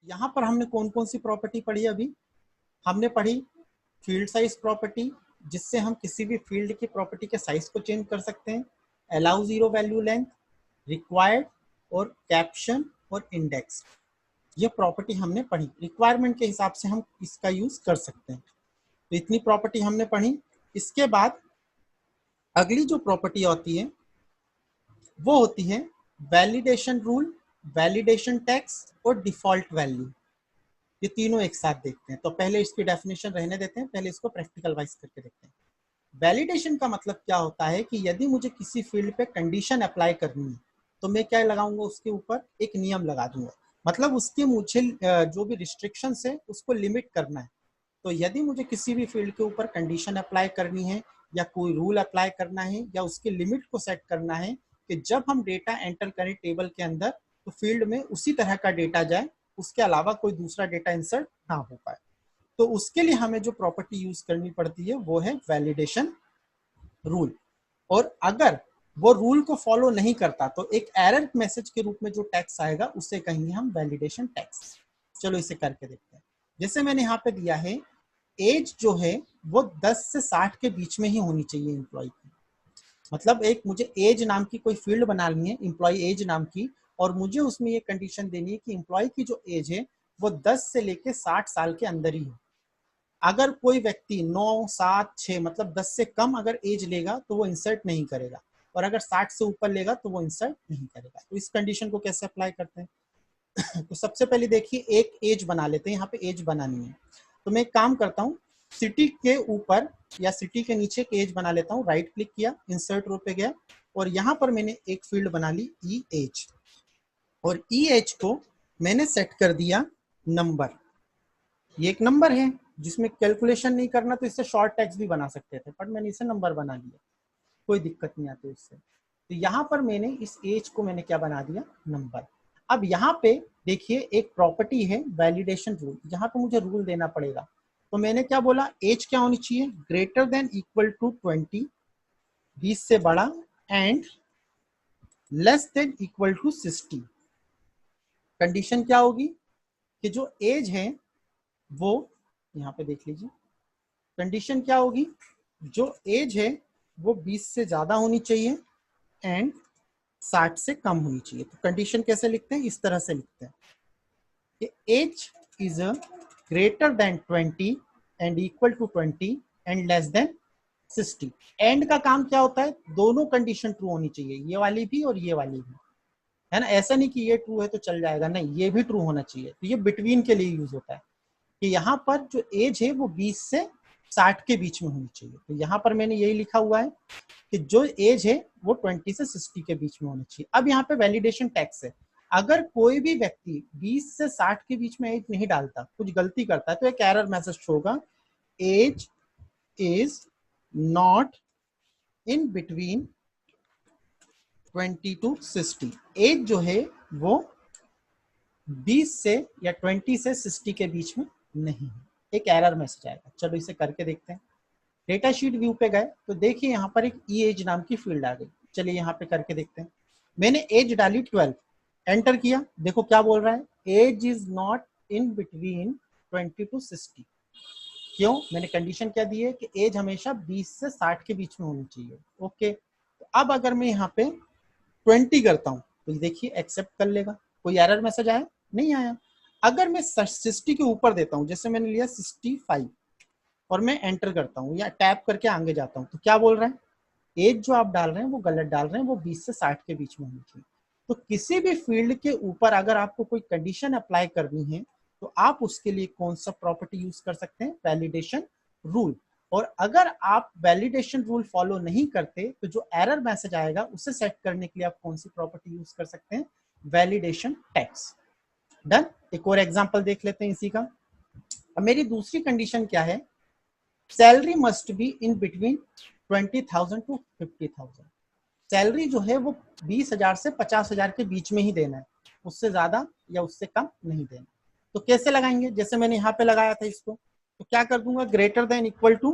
यहाँ पर हमने कौन कौन सी प्रॉपर्टी पढ़ी अभी? हमने पढ़ी फील्ड साइज प्रॉपर्टी, जिससे हम किसी भी फील्ड की प्रॉपर्टी के साइज को चेंज कर सकते हैं। Allow zero value length, required और कैप्शन और इंडेक्स, ये प्रॉपर्टी हमने पढ़ी। रिक्वायरमेंट के हिसाब से हम इसका यूज कर सकते हैं। तो इतनी प्रॉपर्टी हमने पढ़ी। इसके बाद अगली जो प्रॉपर्टी होती है वो होती है वैलिडेशन रूल, वैलिडेशन टैक्स और डिफॉल्ट वैल्यू। ये तीनों एक साथ देखते हैं। तो पहले इसकी डेफिनेशन रहने देते हैं, पहले इसको प्रैक्टिकल वाइज करके देखते हैं। वैलिडेशन का मतलब क्या होता है कि यदि मुझे किसी फील्ड पे कंडीशन अप्लाई करनी है तो मैं क्या लगाऊंगा, उसके ऊपर एक नियम लगा दूंगा। मतलब उसके मुझे जो भी रिस्ट्रिक्शंस है उसको लिमिट करना है। तो यदि मुझे किसी भी फील्ड के ऊपर कंडीशन अप्लाई करनी है या कोई रूल अप्लाई करना है या उसके लिमिट को सेट करना है कि जब हम डेटा एंटर करें टेबल के अंदर तो फील्ड में उसी तरह का डेटा जाए, उसके अलावा कोई दूसरा डेटा इंसर्ट ना हो पाए, तो उसके लिए हमें जो प्रॉपर्टी यूज करनी पड़ती है वो है वैलिडेशन रूल। और अगर वो रूल को फॉलो नहीं करता तो एक एरर मैसेज के रूप में जो टैक्स आएगा उसे कहेंगे हम वैलिडेशन टैक्स। चलो इसे करके देखते हैं। जैसे मैंने यहाँ पे दिया है एज जो है वो 10 से 60 के बीच में ही होनी चाहिए एम्प्लॉय की। मतलब एक मुझे एज नाम की कोई फील्ड बनानी है, एम्प्लॉय एज नाम की, और मुझे उसमें ये कंडीशन देनी है कि एम्प्लॉय की जो एज है वो 10 से लेके 60 साल के अंदर ही हो। अगर कोई व्यक्ति 9, 7, 6 मतलब 10 से कम अगर एज लेगा तो वो इंसर्ट नहीं करेगा, और अगर 60 से ऊपर लेगा तो वो इंसर्ट नहीं करेगा। तो इस कंडीशन को कैसे अप्लाई करते हैं? तो सबसे पहले देखिए एक एज बना लेते हैं। यहाँ पे एज बनानी है तो मैं एक काम करता हूँ, सिटी के ऊपर या सिटी के नीचे एक एज बना लेता हूँ। राइट क्लिक किया, इंसर्ट रो पे गया और यहाँ पर मैंने एक फील्ड बना ली ई एज, और ई एज को मैंने सेट कर दिया नंबर। ये एक नंबर है जिसमें कैलकुलेशन नहीं करना तो इससे शॉर्ट टेक्स्ट भी बना सकते थे, पर मैंने इसे नंबर बना लिया, कोई दिक्कत नहीं आती इससे। तो यहाँ पर मैंने इस एज को मैंने क्या बना दिया, नंबर। अब यहाँ पे देखिए एक प्रॉपर्टी है वैलिडेशन रूल, यहाँ पे मुझे रूल देना पड़ेगा। तो मैंने क्या बोला, एज क्या होनी चाहिए, ग्रेटर देन इक्वल टू 20, 20 से बड़ा, and less than equal to 60। Condition क्या होगी कि जो एज है वो, यहाँ पे देख लीजिए कंडीशन क्या होगी, जो एज है वो 20 से ज्यादा होनी चाहिए एंड 60 से कम होनी चाहिए। तो कंडीशन कैसे लिखते हैं, इस तरह से लिखते हैं कि age is greater than 20 and equal to 20 and less than 60। And का काम क्या होता है, दोनों कंडीशन ट्रू होनी चाहिए, ये वाली भी और ये वाली भी, है ना। ऐसा नहीं कि ये ट्रू है तो चल जाएगा, नहीं, ये भी ट्रू होना चाहिए। तो ये बिटवीन के लिए यूज होता है कि यहाँ पर जो एज है वो 20 से 60 के बीच में होनी चाहिए। तो यहाँ पर मैंने यही लिखा हुआ है कि जो एज है वो 20 से 60 के बीच में होनी चाहिए। अब यहाँ पे वैलिडेशन टैक्स है, अगर कोई भी व्यक्ति 20 से 60 के बीच में एज नहीं डालता, कुछ गलती करता है, तो एक एरर मैसेज होगा, age is not in between 20 to 60। Age जो है वो 20 से या 20 से 60 के बीच में नहीं है, एक एरर मैसेज आएगा। चलो इसे करके देखते हैं। डेटा शीट व्यू पे गए तो देखिए यहाँ पर एक ई एज नाम की फील्ड आ गई। चलिए यहाँ पे करके देखते हैं। मैंने एज डाली 12, एंटर किया, देखो क्या बोल रहा है, age is not in between 20 to 60। क्यों, मैंने कंडीशन क्या दी है कि एज हमेशा 20 से 60 के बीच में होनी चाहिए। ओके, तो अब अगर मैं यहाँ पे 20 करता हूँ तो देखिए एक्सेप्ट कर लेगा, कोई एरर मैसेज आया, नहीं आया। अगर मैं 60 के ऊपर देता हूँ, जैसे मैंने लिया 65 और मैं एंटर करता हूँ या टैप करके आगे जाता हूँ, तो क्या बोल रहा है, एज जो आप डाल रहे हैं वो गलत डाल रहे हैं, वो 20 से 60 के बीच में होनी चाहिए। तो किसी भी फील्ड के ऊपर अगर आपको कोई कंडीशन अप्लाई करनी है तो आप उसके लिए कौन सा प्रॉपर्टी यूज कर सकते हैं, वैलिडेशन रूल। और अगर आप वैलिडेशन रूल फॉलो नहीं करते तो जो एरर मैसेज आएगा उसे सेट करने के लिए आप कौन सी प्रॉपर्टी यूज कर सकते हैं, वैलिडेशन टैक्स। डन। एक और एग्जांपल देख लेते हैं इसी का। अब मेरी दूसरी कंडीशन क्या है, salary must be in between 20,000 to 50,000। Salary जो है वो 20,000 से 50,000 के बीच में ही देना है, उससे ज्यादा या उससे कम नहीं देना। तो कैसे लगाएंगे, जैसे मैंने यहाँ पे लगाया था इसको, तो क्या कर दूंगा, greater than equal to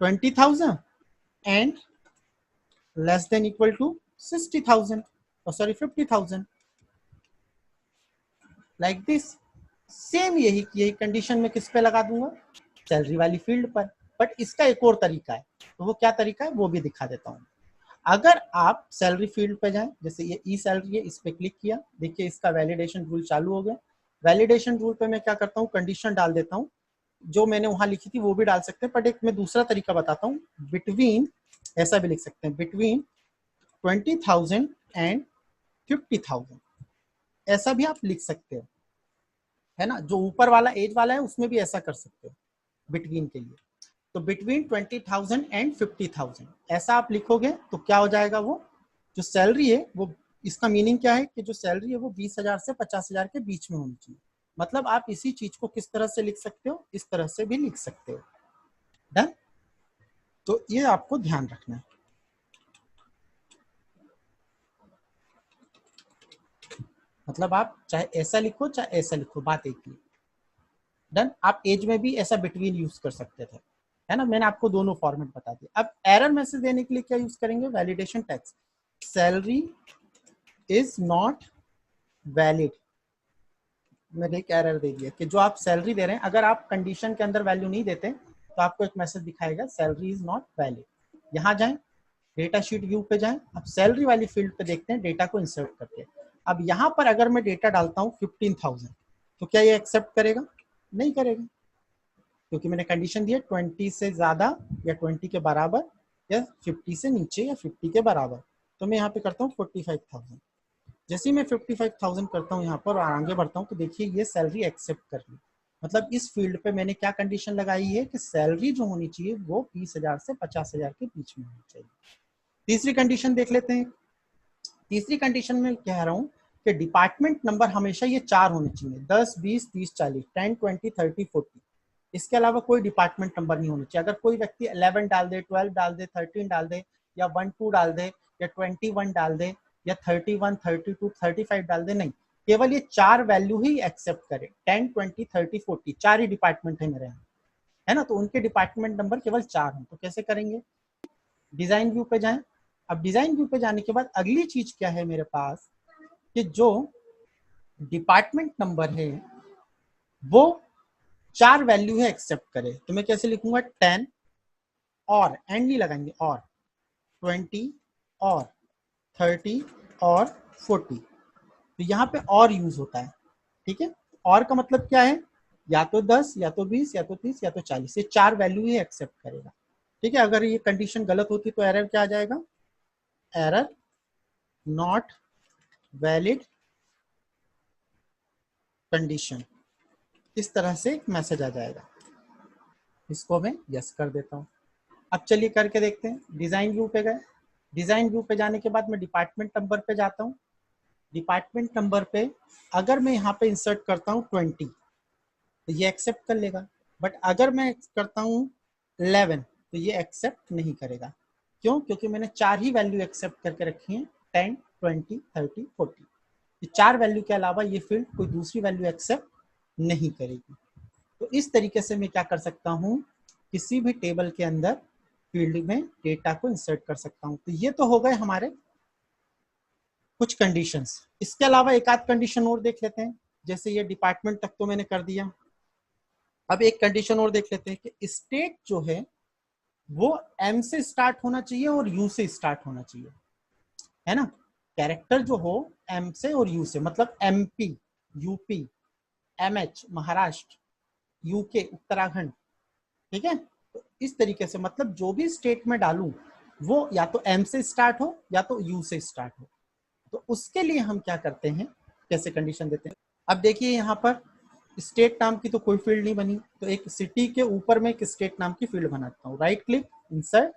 20,000 and less than equal to 60,000, sorry 50,000, like this. Same यही कंडीशन में किस पे लगा दूंगा, सैलरी वाली फील्ड पर। बट इसका एक और तरीका है, तो वो क्या तरीका है वो भी दिखा देता हूँ। अगर आप सैलरी फील्ड पे जाएं, जैसे ये ई सैलरी है, इस पे क्लिक किया, देखिए इसका वैलिडेशन रूल चालू हो गया। वैलिडेशन रूल पे मैं क्या करता हूँ, कंडीशन डाल देता हूँ, जो मैंने वहां लिखी थी वो भी डाल सकते हैं, बट एक मैं दूसरा तरीका बताता हूँ, बिटवीन, ऐसा भी लिख सकते हैं, बिटवीन 20,000 एंड 50,000, ऐसा भी आप लिख सकते हो, है ना। जो ऊपर वाला एज वाला है उसमें भी ऐसा कर सकते हो बिटवीन के लिए। तो बिटवीन 20,000 एंड 50,000 ऐसा आप लिखोगे तो क्या हो जाएगा, वो जो सैलरी है वो, इसका मीनिंग क्या है कि जो सैलरी है वो 20,000 से 50,000 के बीच में होनी चाहिए। मतलब आप इसी चीज को किस तरह से लिख सकते हो, इस तरह से भी लिख सकते हो। डन। तो ये आपको ध्यान रखना है। मतलब आप चाहे ऐसा लिखो चाहे ऐसा लिखो, बात एक ही। डन। आप एज में भी ऐसा बिटवीन यूज कर सकते थे, है ना। मैंने आपको दोनों फॉर्मेट बता दिए। अब एरर मैसेज देने के लिए क्या यूज करेंगे, validation text, salary is not valid. मैंने एक एरर दे दिया कि जो आप सैलरी दे रहे हैं, अगर आप कंडीशन के अंदर वैल्यू नहीं देते तो आपको एक मैसेज दिखाएगा सैलरी इज नॉट वैलिड। यहाँ जाएं, डेटा शीट व्यू पे जाएं, अब सैलरी वाली फील्ड पे देखते हैं डेटा को इंसर्ट करके। अब यहाँ पर अगर मैं डेटा डालता हूँ 15,000, तो क्या ये एक्सेप्ट करेगा, नहीं करेगा, क्योंकि मैंने कंडीशन दी है 20 से ज्यादा या 20 के बराबर, या 50 से नीचे या 50 के बराबर। तो मैं यहाँ पे करता हूँ 45,000। जैसे ही मैं 55,000 करता हूँ यहाँ पर और आगे बढ़ता हूँ, तो देखिए ये सैलरी एक्सेप्ट कर ली। मतलब इस फील्ड पे मैंने क्या कंडीशन लगाई है कि सैलरी जो होनी चाहिए वो 20,000 से 50,000 के बीच में होनी चाहिए। तीसरी कंडीशन देख लेते हैं। तीसरी कंडीशन में कह रहा हूँ कि डिपार्टमेंट नंबर हमेशा ये 4 होने चाहिए, 10, 20, 30, 40, 10, 20, 30, 40। इसके अलावा कोई डिपार्टमेंट नंबर नहीं होना चाहिए। अगर कोई व्यक्ति 11 डाल दे, 12 डाल दे, 13 डाल दे, या 1, 2 डाल दे, या 21 डाल दे, या 31, 32, 35 डाल दे, नहीं, केवल ये 4 वैल्यू ही एक्सेप्ट करे। 10, 20, 30, 40 4 ही डिपार्टमेंट है मेरे यहाँ, है ना। तो उनके डिपार्टमेंट नंबर केवल 4 हैं। तो कैसे करेंगे, डिजाइन व्यू पे जाएं। अब डिजाइन व्यू पे जाने के बाद अगली चीज क्या है मेरे पास, कि जो डिपार्टमेंट नंबर है वो 4 वैल्यू है एक्सेप्ट करे। तो मैं कैसे लिखूंगा, 10 और एंड नहीं लगाएंगे, और 20 और 30 और 40। तो यहाँ पे और यूज होता है, ठीक है। और का मतलब क्या है, या तो 10, या तो 20, या तो 30, या तो 40, ये 4 वैल्यू ही एक्सेप्ट करेगा, ठीक है। अगर ये कंडीशन गलत होती तो एरर क्या आ जाएगा, एरर नॉट वैलिड कंडीशन, इस तरह से एक मैसेज आ जाएगा। इसको मैं यस कर देता हूँ। अब चलिए करके देखते हैं। डिजाइन व्यू पे गए, डिजाइन व्यू पे जाने के बाद मैं डिपार्टमेंट नंबर पे जाता हूँ। डिपार्टमेंट नंबर पे अगर मैं यहाँ पे इंसर्ट करता हूँ 20, तो ये एक्सेप्ट कर लेगा। बट अगर मैं करता हूँ 11, तो ये एक्सेप्ट नहीं करेगा। क्यों, क्योंकि मैंने 4 ही वैल्यू एक्सेप्ट करके रखी है, 10, 20, 30, 40। ये 4 वैल्यू के अलावा ये फील्ड कोई दूसरी वैल्यू एक्सेप्ट नहीं करेगी। तो इस तरीके से मैं क्या कर सकता हूँ, किसी भी टेबल के अंदर फील्ड में डेटा को इंसर्ट कर सकता हूँ। तो ये तो हो गए हमारे कुछ कंडीशंस। इसके अलावा एक आध कंडीशन और देख लेते हैं। जैसे ये डिपार्टमेंट तक तो मैंने कर दिया। अब एक कंडीशन और देख लेते हैं कि स्टेट जो है वो एम से स्टार्ट होना चाहिए और यू से स्टार्ट होना चाहिए, है ना। कैरेक्टर जो हो एम से और यू से, मतलब MP, UP, MH Maharashtra, UK Uttarakhand, ठीक है। तो इस तरीके से मतलब जो भी स्टेट में डालूं वो या तो एम से स्टार्ट हो या तो यू से स्टार्ट हो। तो उसके लिए हम क्या करते हैं, कैसे कंडीशन देते हैं। अब देखिए यहाँ पर स्टेट नाम की तो कोई फील्ड नहीं बनी, तो एक सिटी के ऊपर में एक स्टेट नाम की फील्ड बनाता हूँ। राइट क्लिक, इंसर्ट,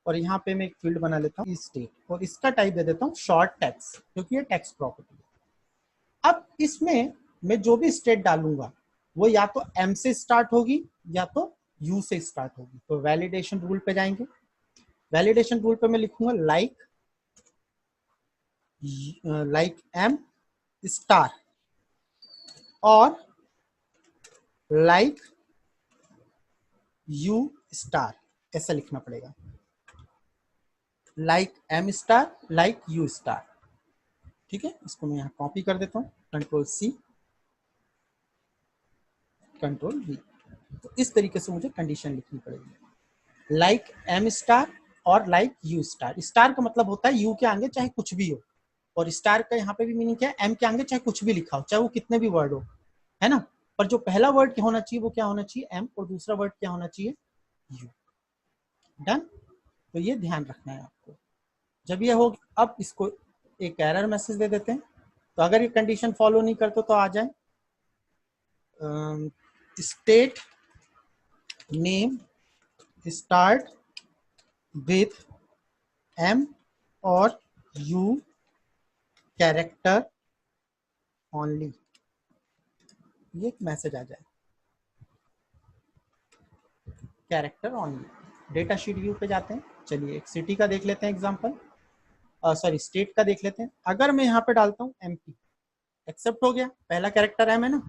और यहाँ पे मैं एक फील्ड बना लेता हूँ स्टेट, और इसका टाइप दे देता हूँ शॉर्ट टेक्स्ट, क्योंकि ये टेक्स्ट प्रॉपर्टी है। अब इसमें मैं जो भी स्टेट डालूंगा वो या तो एम से स्टार्ट होगी या तो यू से स्टार्ट होगी। तो वैलिडेशन रूल पे जाएंगे। वैलिडेशन रूल पे मैं लिखूंगा लाइक एम स्टार और लाइक यू स्टार, ऐसा लिखना पड़ेगा। Like M star, like U star, ठीक है। इसको मैं यहाँ कॉपी कर देता हूँ, कंट्रोल सी। Control we. तो इस तरीके से मुझे कंडीशन लिखनी पड़ेगी, लाइक एम स्टार और लाइक यू स्टार। स्टार का मतलब होता है यू के आगे चाहे कुछ भी हो, और स्टार का यहाँ पे भी मीनिंग क्या है, एम के आगे चाहे कुछ भी लिखा हो, चाहे वो कितने भी वर्ड हो, है ना। पर जो पहला वर्ड क्या होना चाहिए, वो क्या होना चाहिए, एम, और दूसरा वर्ड क्या होना चाहिए, यू। डन। तो ये ध्यान रखना है आपको। जब ये हो, अब इसको एक एरर मैसेज दे देते हैं। तो अगर ये कंडीशन फॉलो नहीं करते तो आ जाए state name start with M और यू कैरेक्टर ओनली, ये एक मैसेज आ जाए, character only. Data sheet view पे जाते हैं, चलिए एक सिटी का देख लेते हैं एग्जांपल, सॉरी स्टेट का देख लेते हैं। अगर मैं यहाँ पे डालता हूँ एमपी, एक्सेप्ट हो गया, पहला कैरेक्टर एम है ना,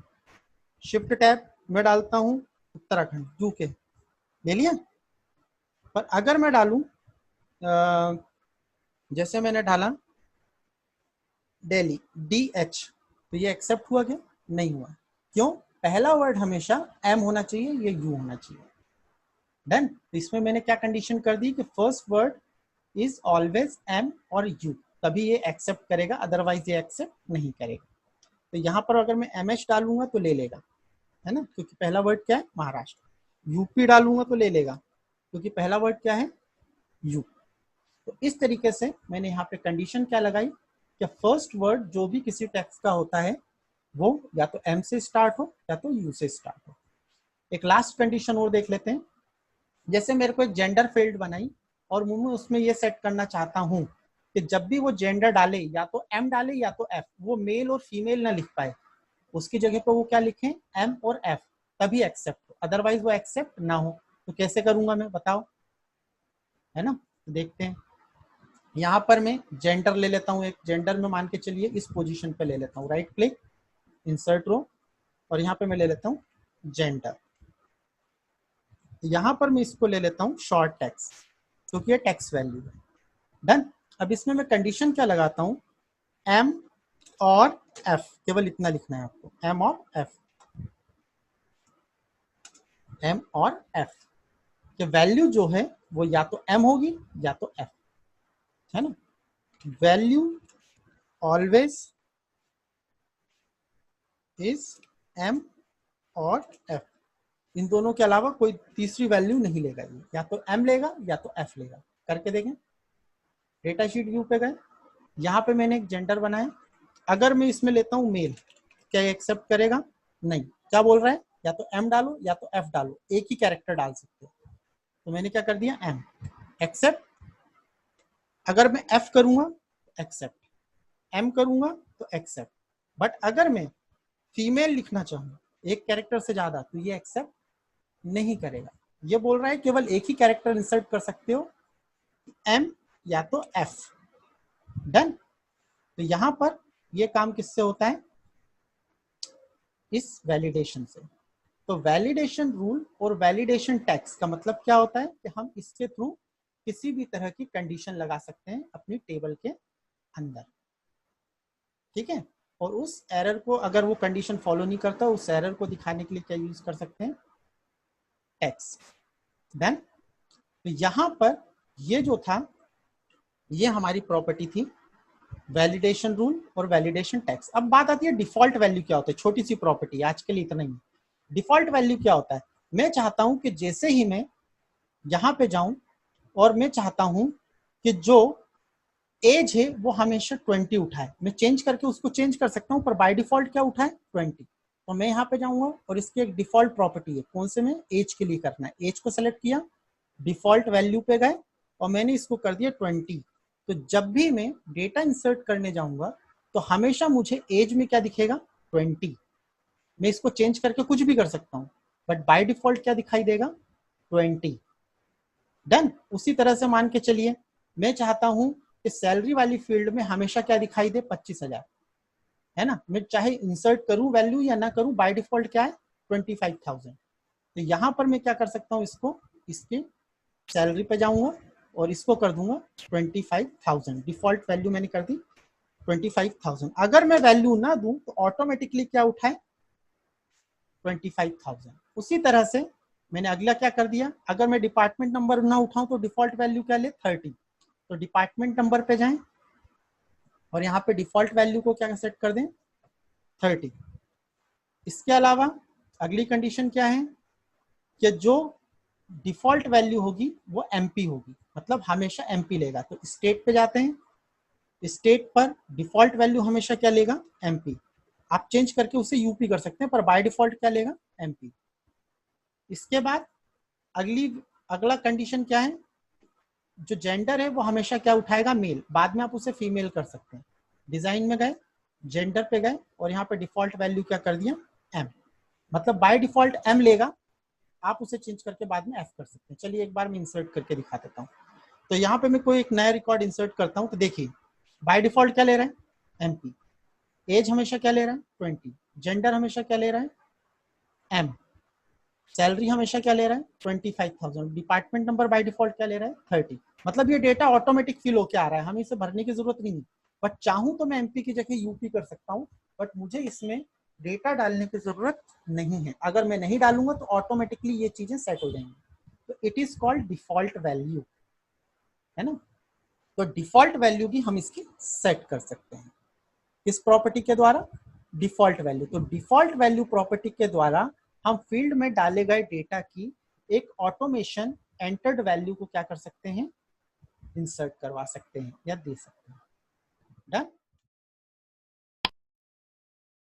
शिफ्ट टैब में डालता हूँ उत्तराखंड, यूके, ले लिया। पर अगर मैं डालूं जैसे मैंने डाला दिल्ली, DH, तो ये एक्सेप्ट हुआ क्या, नहीं हुआ। क्यों, पहला वर्ड हमेशा एम होना चाहिए, ये यू होना चाहिए। डन। तो इसमें मैंने क्या कंडीशन कर दी कि first word is always M और यू, तभी ये एक्सेप्ट करेगा, अदरवाइज ये एक्सेप्ट नहीं करेगा। तो यहाँ पर अगर मैं MH डालूंगा तो ले लेगा, है ना, क्योंकि पहला वर्ड क्या है, महाराष्ट्र। यूपी डालूंगा तो ले लेगा, क्योंकि पहला वर्ड क्या है, यू। तो इस तरीके से मैंने यहाँ पे कंडीशन क्या लगाई कि फर्स्ट वर्ड जो भी किसी टेक्स्ट का होता है वो या तो एम से स्टार्ट हो या तो यू से स्टार्ट हो। एक लास्ट कंडीशन और देख लेते हैं। जैसे मेरे को एक जेंडर फील्ड बनाई और मैं उसमें ये सेट करना चाहता हूँ कि जब भी वो जेंडर डाले या तो एम डाले या तो एफ, वो मेल और फीमेल ना लिख पाए, उसकी जगह पर वो क्या लिखें, एम और एफ, तभी एक्सेप्ट हो, अदरवाइज वो एक्सेप्ट ना हो। तो कैसे करूंगा मैं, बताओ, है ना। तो देखते हैं, यहाँ पर मैं जेंडर ले लेता हूँ, एक जेंडर में मान के चलिए इस पोजीशन पे ले लेता हूँ, राइट क्लिक, इंसर्ट रो, और यहाँ पे मैं ले लेता हूँ जेंडर। यहाँ पर मैं इसको ले लेता हूँ शॉर्ट टेक्स्ट, क्योंकि ये टेक्स्ट वैल्यू है। डन। अब इसमें मैं कंडीशन क्या लगाता हूँ, एम और एफ, केवल इतना लिखना है आपको, एम और एफ, एम और एफ के वैल्यू जो है वो या तो एम होगी या तो एफ, है ना। वैल्यू ऑलवेज इज एम और एफ, इन दोनों के अलावा कोई तीसरी वैल्यू नहीं लेगा, ये या तो एम लेगा या तो एफ लेगा। करके देखें, डेटा शीट व्यू पे गए, यहाँ पे मैंने एक जेंडर बनाया, अगर मैं इसमें लेता हूँ मेल, क्या ये एक्सेप्ट करेगा, नहीं। क्या बोल रहा है, या तो एम डालो या तो एफ डालो, एक ही कैरेक्टर डाल सकते हो। तो मैंने क्या कर दिया, एम, एक्सेप्ट। अगर मैं एफ करूंगा तो एक्सेप्ट, एम करूंगा तो एक्सेप्ट। बट अगर मैं फीमेल लिखना चाहूँ एक कैरेक्टर से ज्यादा, तो ये एक्सेप्ट नहीं करेगा। ये बोल रहा है केवल एक ही कैरेक्टर इंसर्ट कर सकते हो, एम या तो एफ। डन। तो यहां पर ये काम किससे होता है, इस वैलिडेशन से। तो वैलिडेशन रूल और वैलिडेशन टैक्स का मतलब क्या होता है कि हम इसके थ्रू किसी भी तरह की कंडीशन लगा सकते हैं अपनी टेबल के अंदर, ठीक है। और उस एरर को, अगर वो कंडीशन फॉलो नहीं करता, उस एरर को दिखाने के लिए क्या यूज कर सकते हैं, टैक्स। देन तो यहां पर ये जो था, ये हमारी प्रॉपर्टी थी वैलिडेशन रूल और वैलिडेशन टैक्स। अब बात आती है डिफॉल्ट वैल्यू क्या होता है, छोटी सी प्रॉपर्टी, आज के लिए इतना ही। डिफॉल्ट वैल्यू क्या होता है, मैं चाहता हूं कि जैसे ही मैं यहां पे जाऊं और मैं चाहता हूं कि जो एज है वो हमेशा 20 उठाए, मैं चेंज करके उसको चेंज कर सकता हूं, पर बाय डिफॉल्ट क्या उठाए, 20। तो मैं यहाँ पे जाऊंगा और इसकी एक डिफॉल्ट प्रॉपर्टी है, कौन से में, एज के लिए करना है। एज को सेलेक्ट किया, डिफॉल्ट वैल्यू पे गए और मैंने इसको कर दिया 20। तो जब भी मैं डेटा इंसर्ट करने जाऊंगा तो हमेशा मुझे एज में क्या दिखेगा, 20। मैं इसको चेंज करके कुछ भी कर सकता हूँ, बट बाय डिफॉल्ट क्या दिखाई देगा, 20। डन। उसी तरह से मान के चलिए मैं चाहता हूं कि सैलरी वाली फील्ड में हमेशा क्या दिखाई दे, 25,000, है ना। मैं चाहे इंसर्ट करूं वैल्यू या ना करूं, बाय डिफॉल्ट क्या है, 25,000। तो यहां पर मैं क्या कर सकता हूं, इसको, इसके सैलरी पे जाऊंगा और इसको कर दूंगा 25,000, डिफॉल्ट वैल्यू मैंने कर दी 25,000। अगर मैं वैल्यू ना दूं तो ऑटोमेटिकली क्या उठाए, 25,000। उसी तरह से मैंने अगला क्या कर दिया, अगर मैं डिपार्टमेंट नंबर ना उठाऊं तो डिफॉल्ट वैल्यू क्या ले 30, तो डिपार्टमेंट नंबर पे जाएं और यहाँ पे डिफॉल्ट वैल्यू को क्या सेट कर दें 30। इसके अलावा अगली कंडीशन क्या है कि जो डिफॉल्ट वैल्यू होगी वो एमपी होगी, मतलब हमेशा एमपी लेगा। तो स्टेट पे जाते हैं, स्टेट पर डिफॉल्ट वैल्यू हमेशा क्या लेगा एमपी। आप चेंज करके उसे यूपी कर सकते हैं पर बाय डिफॉल्ट क्या लेगा एमपी। इसके बाद अगला कंडीशन क्या है, जो जेंडर है वो हमेशा क्या उठाएगा मेल, बाद में आप उसे फीमेल कर सकते हैं। डिजाइन में गए, जेंडर पे गए और यहाँ पे डिफॉल्ट वैल्यू क्या कर दिया एम, मतलब बाय डिफॉल्ट एम लेगा, आप उसे चेंज करके बाद में एफ कर सकते हैं। चलिए एक बार मैं इंसर्ट करके दिखा देता हूँ। तो यहाँ पे मैं कोई एक नया रिकॉर्ड इंसर्ट करता हूँ, तो देखिए बाय डिफॉल्ट क्या ले रहा है एमपी, एज हमेशा क्या ले रहा है 20, जेंडर हमेशा क्या ले रहा है एम, सैलरी हमेशा क्या ले रहा है 25,000, डिपार्टमेंट नंबर बाय डिफॉल्ट क्या ले रहा है 30। मतलब ये डेटा ऑटोमेटिक फिल होके आ रहा है, हमें इसे भरने की जरूरत नहीं है। बट चाहूं तो मैं एमपी की जगह यूपी कर सकता हूँ, बट मुझे इसमें डेटा डालने की जरूरत नहीं है। अगर मैं नहीं डालूंगा तो ऑटोमेटिकली ये चीजें सेट हो जाएंगी। तो it is called default value, है ना। तो डिफॉल्ट वैल्यू भी हम इसकी सेट कर सकते हैं किस प्रॉपर्टी के द्वारा, डिफॉल्ट वैल्यू। तो डिफॉल्ट वैल्यू प्रॉपर्टी के द्वारा हम फील्ड में डाले गए डेटा की एक ऑटोमेशन एंटर्ड वैल्यू को क्या कर सकते हैं इंसर्ट करवा सकते हैं या दे सकते हैं। डन।